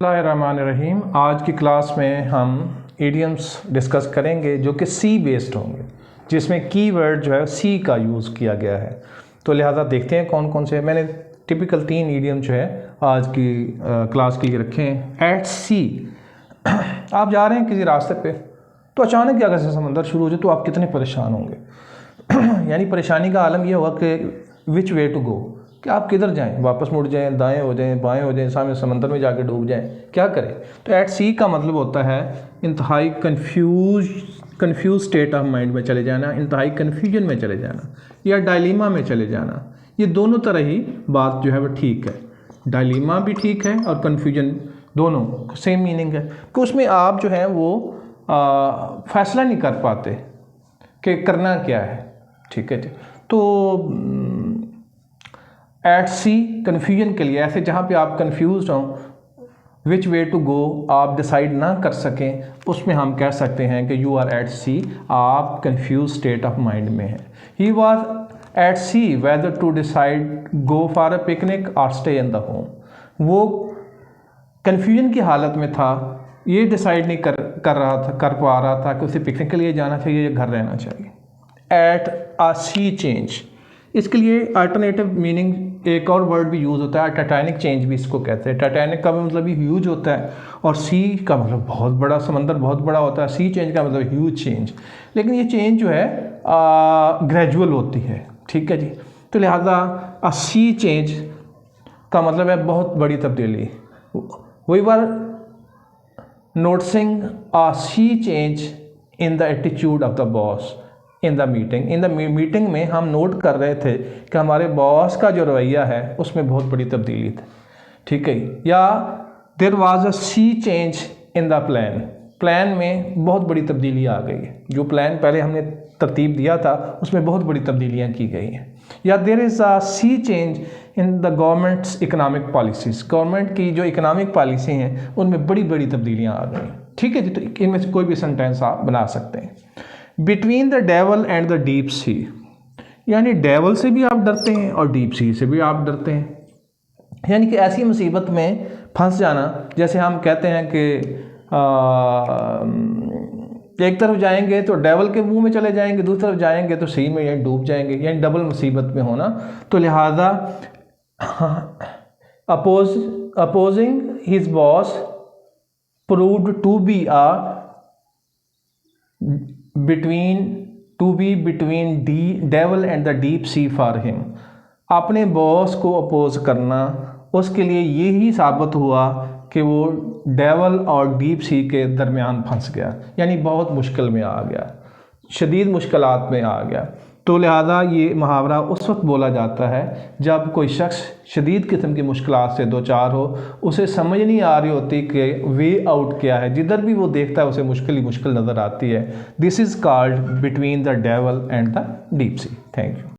बिस्मिल्लाहिर्रहमानिर्रहीम। आज की क्लास में हम इडियम्स डिस्कस करेंगे जो कि सी बेस्ड होंगे, जिसमें कीवर्ड जो है सी का यूज़ किया गया है। तो लिहाजा देखते हैं कौन कौन से। मैंने टिपिकल 3 इडियम जो है आज की क्लास के लिए रखे हैं। एट सी, आप जा रहे हैं किसी रास्ते पे तो अचानक अगर से समंदर शुरू हो जाए तो आप कितने परेशान होंगे। यानी परेशानी का आलम यह होगा कि विच वे टू गो, कि आप किधर जाएं, वापस मुड़ जाएं, दाएं हो जाएं, बाएं हो जाएं, सामने समंदर में जाकर डूब जाएं, क्या करें। तो एट सी का मतलब होता है इंतहाई कन्फ्यूज स्टेट ऑफ माइंड में चले जाना, इंतहाई कन्फ्यूजन में चले जाना या डायलीमा में चले जाना। ये दोनों तरह ही बात जो है वो ठीक है। डायलीमा भी ठीक है और कन्फ्यूजन, दोनों सेम मीनिंग है कि उसमें आप जो है वो फैसला नहीं कर पाते कि करना क्या है। ठीक है जी। तो एट सी कन्फ्यूजन के लिए, ऐसे जहाँ पे आप कन्फ्यूज हों, विच वे टू गो आप डिसाइड ना कर सकें, उसमें हम कह सकते हैं कि यू आर एट सी, आप कन्फ्यूज स्टेट ऑफ माइंड में हैं। He was at sea whether to decide go for a picnic और स्टे इन द होम। वो कन्फ्यूजन की हालत में था, ये डिसाइड नहीं कर पा रहा था कि उसे पिकनिक के लिए जाना चाहिए या घर रहना चाहिए। एट अ सी चेंज, इसके लिए अल्टरनेटिव मीनिंग एक और वर्ड भी यूज़ होता है, टाइटैनिक चेंज भी इसको कहते हैं। टाइटैनिक का मतलब भी ह्यूज होता है और सी का मतलब बहुत बड़ा, समंदर बहुत बड़ा होता है। सी चेंज का मतलब ह्यूज चेंज, लेकिन ये चेंज जो है ग्रेजुअल होती है। ठीक है जी। तो लिहाजा अ सी चेंज का मतलब है बहुत बड़ी तब्दीली। We were noticing a sea change in the attitude of the boss in the meeting में हम नोट कर रहे थे कि हमारे बॉस का जो रवैया है उसमें बहुत बड़ी तब्दीली थी। ठीक है। या there was a sea change in the plan में बहुत बड़ी तब्दीली आ गई है। जो प्लान पहले हमने तरतीब दिया था उसमें बहुत बड़ी तब्दीलियाँ की गई हैं। या there is a sea change in the governments economic policies, government की जो इकनॉमिक पॉलिसी हैं उनमें बड़ी बड़ी तब्दीलियाँ आ गई। ठीक है जी। तो इनमें से कोई भी सेंटेंस आप बना सकते हैं। Between the devil and the deep सी, यानी डेवल से भी आप डरते हैं और डीप सी से भी आप डरते हैं। यानी कि ऐसी मुसीबत में फंस जाना, जैसे हम कहते हैं कि एक तरफ जाएंगे तो डेवल के मुंह में चले जाएंगे, दूसरी तरफ जाएंगे तो सी में यानी डूब जाएंगे, यानी डबल मुसीबत में होना। तो लिहाजा opposing his boss proved to be between devil and the deep sea for him. अपने बॉस को अपोज करना उसके लिए यही साबित हुआ कि वो डेवल और डीप सी के दरमियान फंस गया, यानी बहुत मुश्किल में आ गया, शदीद मुश्किलात में आ गया। तो लिहाजा ये मुहावरा उस वक्त बोला जाता है जब कोई शख्स शदीद किस्म की मुश्किलात से दो चार हो, उसे समझ नहीं आ रही होती कि वे आउट क्या है, जिधर भी वो देखता है उसे मुश्किल ही मुश्किल नज़र आती है। This is called between the devil and the deep C. Thank you.